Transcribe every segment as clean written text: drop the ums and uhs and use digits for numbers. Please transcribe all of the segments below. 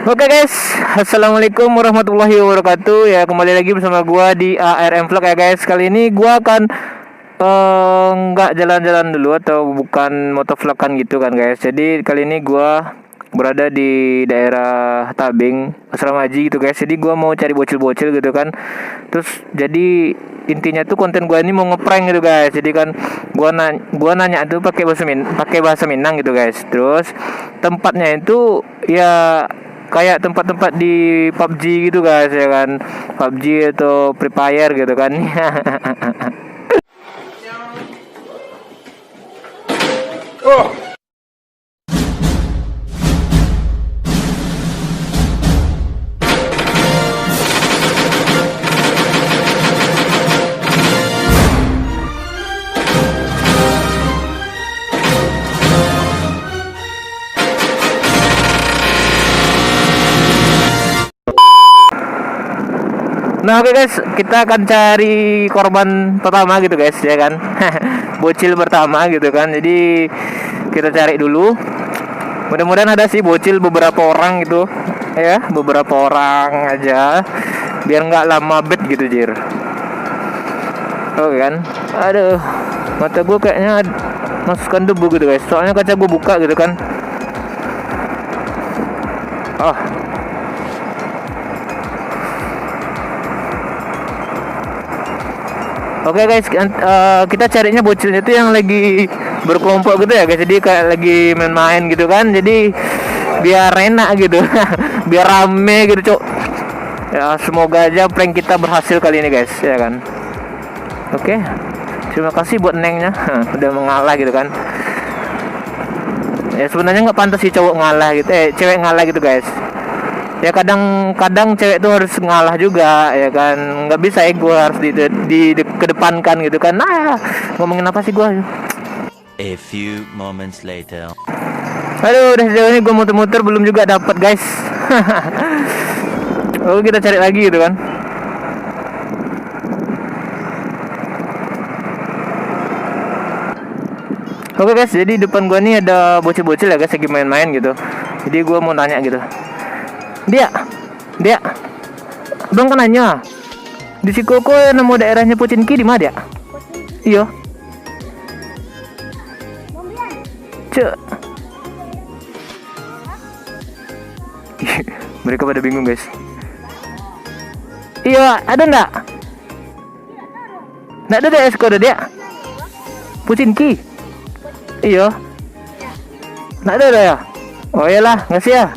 Oke guys, assalamualaikum warahmatullahi wabarakatuh. Ya kembali lagi bersama gua di ARM Vlog ya guys. Kali ini gua akan nggak jalan-jalan dulu atau bukan motovlogan gitu kan guys. Jadi kali ini gua berada di daerah Tabing, Asrama Haji gitu guys. Jadi gua mau cari bocil-bocil gitu kan. Terus jadi intinya tuh konten gua ini mau ngeprank gitu guys. Jadi kan gua nanya tuh pakai bahasa Minang gitu guys. Terus tempatnya itu ya kayak tempat-tempat di PUBG gitu guys ya kan, PUBG atau Free Fire gitu kan. Nah oke guys, kita akan cari korban pertama gitu guys ya kan. Bocil pertama gitu kan. Jadi kita cari dulu. Mudah-mudahan ada sih bocil beberapa orang gitu ya, beberapa orang aja biar nggak lama bet gitu jir. Oke kan. Aduh, mata gue kayaknya masukkan debu gitu guys. Soalnya kaca gue buka gitu kan. Oh, oke guys, kita carinya bocilnya tuh yang lagi berkelompok gitu ya guys. Jadi kayak lagi main-main gitu kan. Jadi biar enak gitu, biar rame gitu cok. Ya semoga aja prank kita berhasil kali ini guys, ya kan. Oke, terima kasih buat nengnya, udah mengalah gitu kan. Ya sebenarnya nggak pantas sih cowok ngalah gitu, cewek ngalah gitu guys. Ya kadang-kadang cewek tuh harus ngalah juga ya kan, nggak bisa ego harus di kedepankan gitu kan. Nah ngomongin apa sih gue. A few moments later. Aduh udah sejauh ini gue muter-muter belum juga dapat guys. Lalu kita cari lagi gitu kan. Oke guys, jadi depan gue nih ada bocil-bocil ya guys lagi main-main gitu. Jadi gue mau tanya gitu, Dia, Abang kan nanya di Sikoko nama daerahnya Pocinki di mana dia? Iya. Cek. Mereka pada bingung guys. Iya, ada ndak? Ndak ada deh sekolah dia. Pocinki. Iya. Ndak ada ya? Oh iyalah, ngasih ya.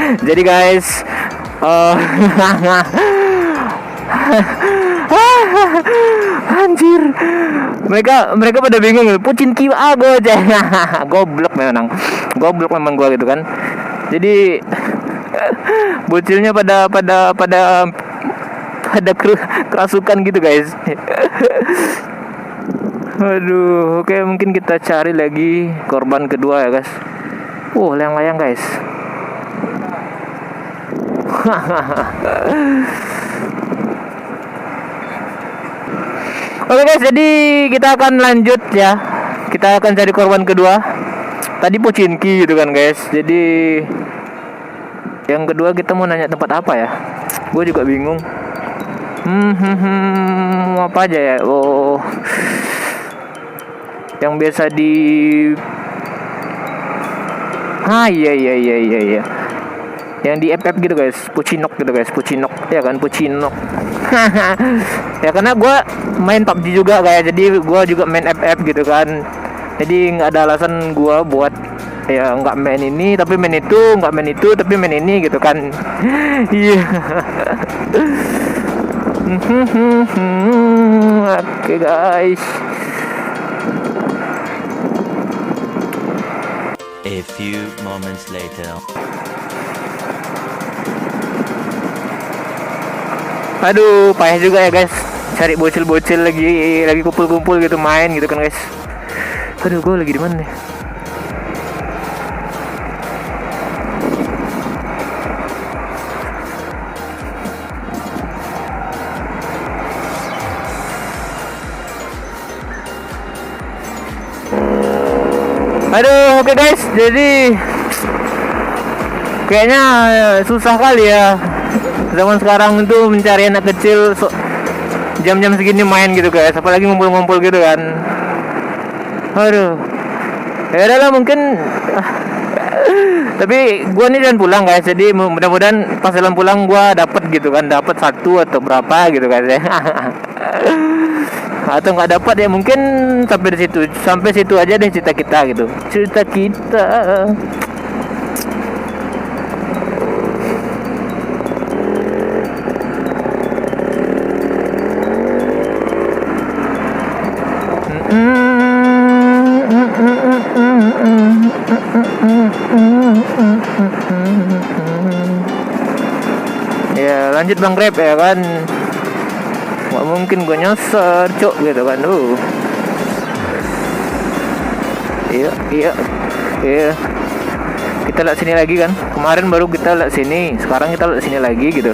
Jadi guys, anjir, mereka pada bingung. Pocinki aja. Goblok memang gua gitu kan. Jadi bocilnya pada kerasukan gitu guys. Aduh, oke mungkin kita cari lagi korban kedua ya guys. Layang-layang guys. Oke guys, jadi kita akan lanjut ya. Kita akan cari korban kedua. Tadi Pocinki gitu kan guys. Jadi yang kedua kita mau nanya tempat apa ya? Gue juga bingung. Apa aja ya? Oh, yang biasa di iya. Yang di FF gitu guys, Pucinok ya kan, Pucinok. Ya karena gue main PUBG juga kayak, jadi gue juga main FF gitu kan. Jadi nggak ada alasan gue buat ya nggak main ini tapi main itu, nggak main itu tapi main ini gitu kan. Iya. Oke guys. A few moments later. Aduh, payah juga ya guys. Cari bocil-bocil lagi kumpul-kumpul gitu main gitu kan guys. Aduh, gue lagi di mana nih? Aduh, oke guys, jadi kayaknya susah kali ya zaman sekarang itu mencari anak kecil jam-jam segini main gitu guys, apalagi ngumpul-ngumpul gitu kan. Aduh, ya udahlah mungkin. Tapi gua nih dan pulang guys, jadi mudah-mudahan pas jalan pulang gua dapat gitu kan, dapat 1 atau berapa gitu guys ya. Atau nggak dapat ya mungkin sampai situ aja deh cerita kita gitu, cerita kita. Ya lanjut Bang Grab ya kan, nggak mungkin gue nyosor cok gitu kan. Iya kita lihat sini lagi kan, kemarin baru kita lihat sini, sekarang kita lihat sini lagi gitu.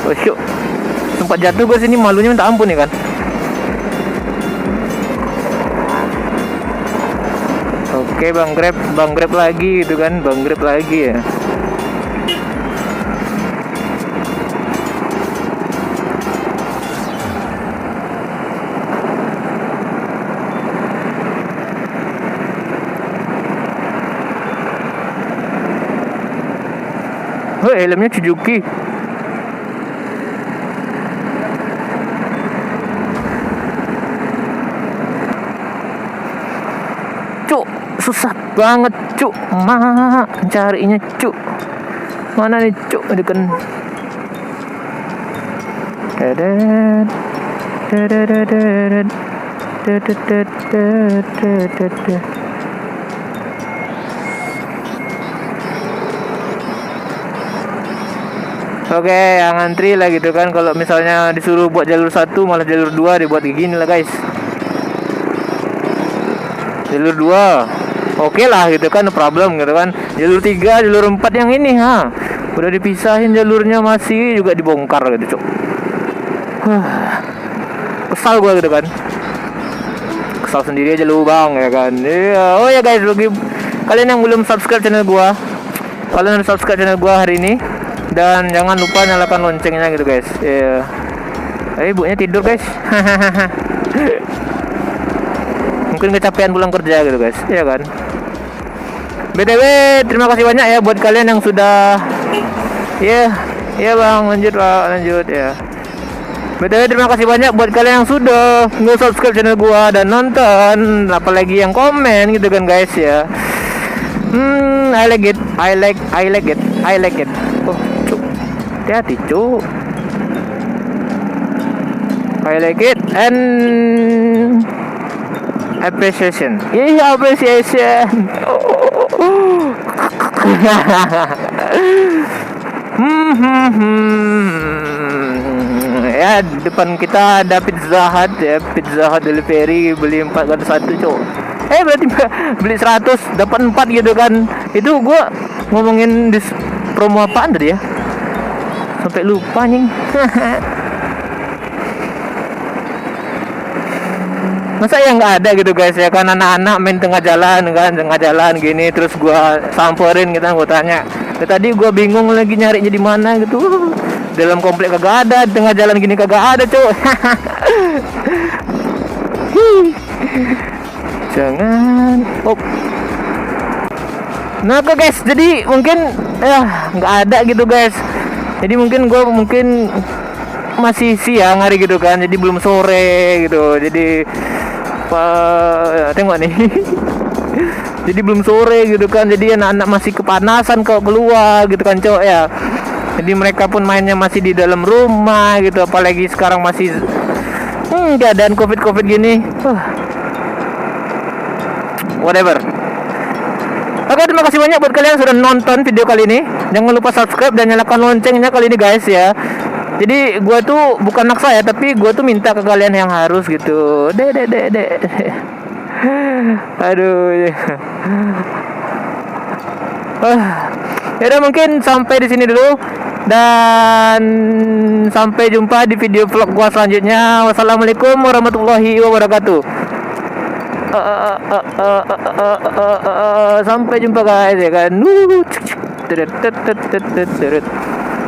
Oh syuk, sempat jatuh gue sini, malunya minta ampun ya kan. Oke Bang Grab lagi gitu kan, Bang Grab lagi ya. Oh, helmnya Suzuki. Cuk, susah banget cuk, carinya cuk. Mana nih cuk, ini kan. Oke, yang antri lah gitu kan. Kalau misalnya disuruh buat jalur 1 malah jalur 2 dibuat kayak gini lah guys. Jalur 2 oke lah gitu kan, no problem gitu kan. Jalur 3, jalur 4 yang ini udah dipisahin jalurnya masih juga dibongkar gitu cok. Kesal gue gitu kan. Kesal sendiri aja lu bang ya kan. Iya. Oh ya guys, bagi kalian yang belum subscribe channel gue, kalian harus subscribe channel gue hari ini. Dan jangan lupa nyalakan loncengnya gitu guys. Iya. Ibunya tidur guys. Mungkin kecapean pulang kerja gitu guys. Iya kan. BTW terima kasih banyak ya buat kalian yang sudah. Iya bang, lanjut ya. BTW terima kasih banyak buat kalian yang sudah nge-subscribe channel gua dan nonton, apalagi yang komen gitu kan guys ya. I like it. Oh, cuk. Hati-hati, cuk. I like it and appreciation. Appreciation. Ya, depan kita ada Pizza Hut ya, Pizza Hut delivery, beli 4 kali 1 cuk. Berarti beli 100 dapat 4 gitu kan. Itu gua ngomongin promo apaan tadi ya? Sampai lupa nying. Masa ya nggak ada gitu guys ya kan, anak-anak main tengah jalan gini, terus gua samperin gitu, gua tanya. Tadi gua bingung lagi nyarinya di mana gitu. Dalam komplek kagak ada, di tengah jalan gini kagak ada, cuk. Jangan. Nah oke guys, jadi mungkin nggak ada gitu guys. Jadi mungkin gue masih siang hari gitu kan, jadi belum sore gitu. Jadi tengok nih. Jadi belum sore gitu kan. Jadi anak-anak masih kepanasan kalau keluar gitu kan cowok ya. Jadi mereka pun mainnya masih di dalam rumah gitu. Apalagi sekarang masih keadaan covid gini. Whatever. Oke, terima kasih banyak buat kalian yang sudah nonton video kali ini. Jangan lupa subscribe dan nyalakan loncengnya kali ini guys ya. Jadi gue tuh bukan maksa ya, tapi gue tuh minta ke kalian yang harus gitu. Aduh. Ya udah, mungkin sampai di sini dulu. Dan sampai jumpa di video vlog gua selanjutnya. Wassalamualaikum warahmatullahi wabarakatuh. Sampai jumpa guys ya kan.